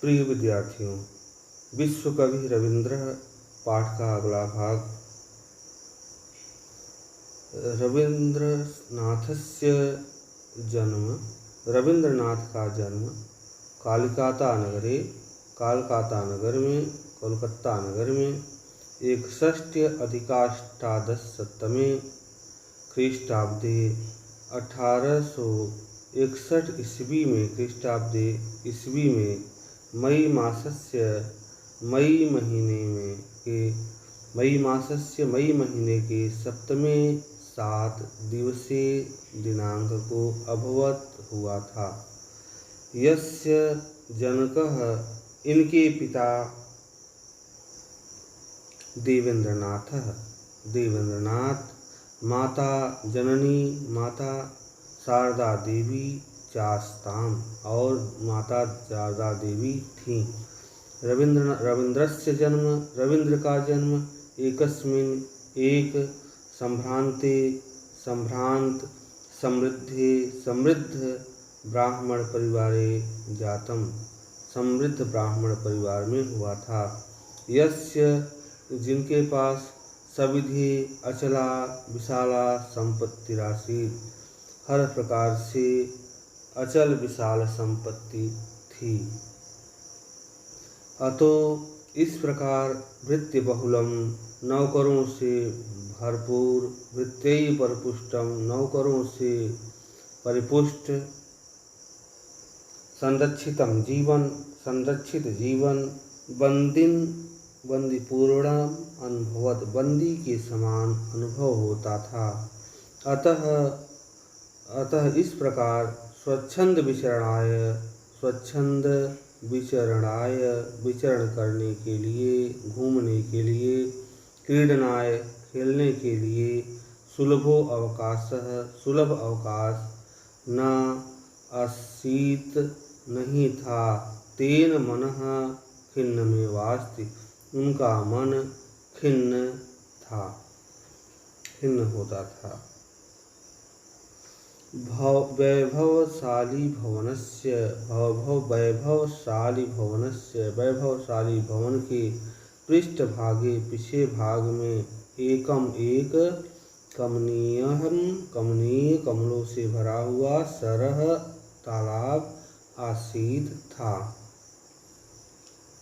प्रिय विद्यार्थियों, विश्व कवि रविंद्र पाठ का अगला भाग। रविंद्रनाथ का जन्म कालकाता नगर में कोलकाता नगर में 61 अधिकाष्टादशतमे ख्रीष्टाब्दे 1861 ईस्वी में मई महीने के सप्तमे 7 दिवसीय दिनांक को अभवत हुआ था। यस्य जनकः इनके पिता देवेंद्रनाथ, माता जननी माता शारदा देवी चास्ताम और माता शारदा देवी थीं। रविंद्र का जन्म एकस्मिन् एक समृद्ध ब्राह्मण परिवार में हुआ था। यस्य जिनके पास सविधि अचला विशाला संपत्ति राशि, हर प्रकार से अचल विशाल संपत्ति थी। अतो इस प्रकार भृत्य बहुलम, नौकरों से भरपूर, भृत्यैः परिपुष्टम, नौकरों से परिपुष्ट, संरक्षित जीवन, बंदीपूर्णम अनुभवत, बंदी के समान अनुभव होता था। अतः इस प्रकार स्वच्छंद विचरण करने के लिए, घूमने के लिए, क्रीडनाय खेलने के लिए सुलभ अवकाश न आसीत नहीं था। तेन मनः खिन्नमेवास्ति, उनका मन खिन्न होता था। वैभवशाली भवन के पृष्ठभागे पीछे भाग में एक कमनीय कमलों से भरा हुआ सरह तालाब आसीत था।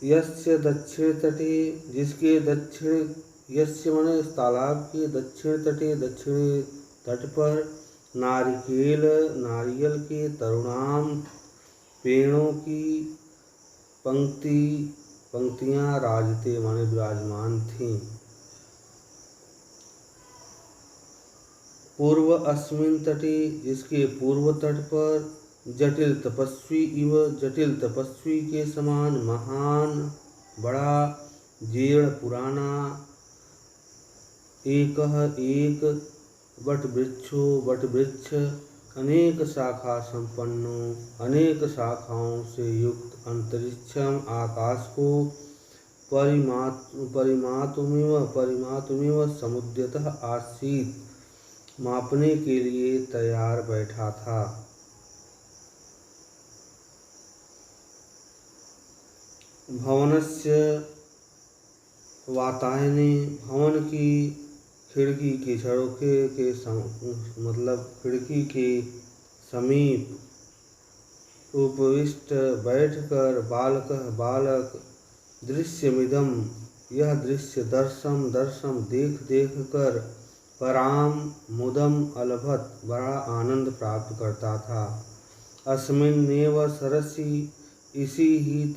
यस्य दक्षिण तटे, जिसके दक्षिण, यस्य माने तालाब के दक्षिणी तट पर नारियल के तरुणाम पेड़ों की पंक्तियां राजते माने विराजमान थीं। पूर्व अस्मिन् तटे, जिसके पूर्व तट पर जटिल तपस्वी के समान महान बड़ा जीर्ण पुराना एक वटवृक्ष, अनेक शाखाओं से युक्त अंतरिक्षम, आकाश को परिमातुमिव समुद्यतः आसीत, मापने के लिए तैयार बैठा था। भवनस्य वातायने, भवन की खिड़की के झरोखे के खिड़की के समीप उपविष्ट बैठकर बालक दृश्यमिदं, यह दृश्य दर्शम देख कर पराम मुदम अलभत, बड़ा आनंद प्राप्त करता था। अस्मिन्नेव सरसि, इसी ही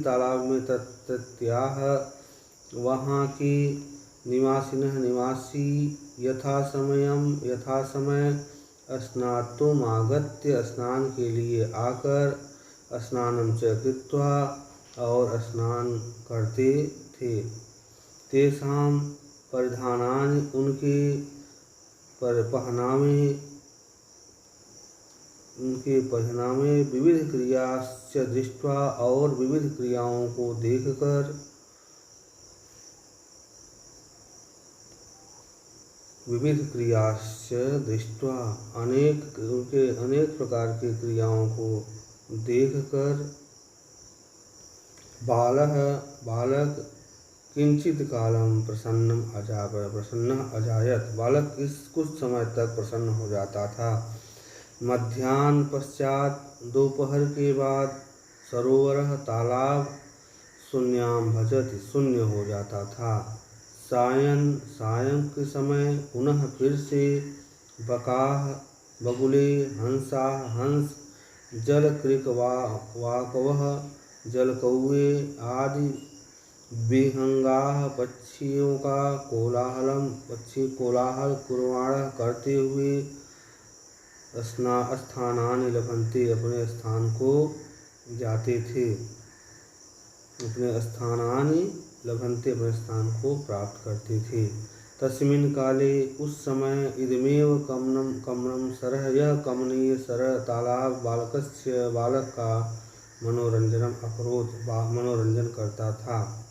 तालाब में तत्याह वहाँ के निवासी यथा समय स्नातुमागत्य, स्नान के लिए आकर, स्नानं च कृत्वा, और स्नान करते थे। तेषां परिधानानि, उनके पहनावे विविध क्रियाश्च दृष्ट्वा, और विविध क्रियाओं को देखकर, विविध क्रियाश्च दृष्ट्वा, अनेक प्रकार की क्रियाओं को देखकर बालक किंचित कालम प्रसन्न अजायत। बालक कुछ समय तक प्रसन्न हो जाता था। मध्याह्न पश्चात दोपहर के बाद सरोवर तालाब शून्याम भजति शून्य हो जाता था। सायं के समय पुनः फिर से बकाह बगुले हंस जलकृकवाकवः जलकौवे आदि विहंगाः पक्षी कोलाहल कुर्वाणः करते हुए स्थानानि लभन्ते अपने स्थान को जाते थे। अपने स्थान को प्राप्त करते थे। तस्मिन् काले उस समय इदमेव कमनं सरः यह कमनीय सरः तालाब बालक का मनोरंजन करता था।